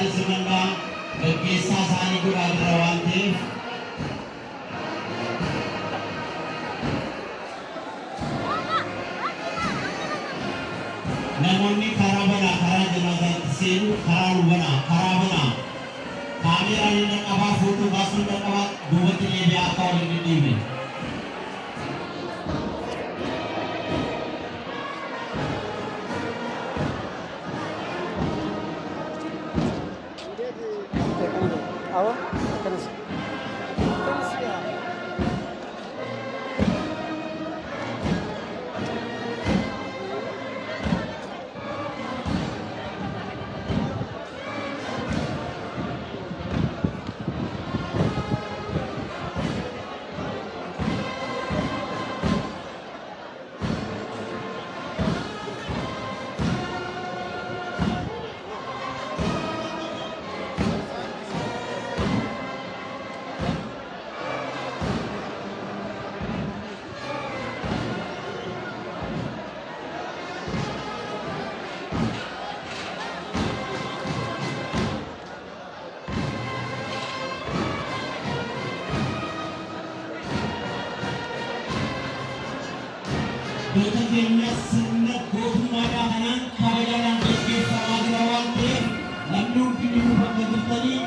isaanis mannaa gaggeessaa isaanii godhaa jira waan ta'eef namoonni karaa banaa karaa janaasaatti seenu karaa nu banaa karaa banaa kaameeraan inni qabaa footoo baasuun qabaa duubatti deebi'aa akka waliin dhidhiibne. Apa? Terus. Bekerjanya senang gotumadan kanan kawalan kekesamaan lawan tim lalu kini bukan begitu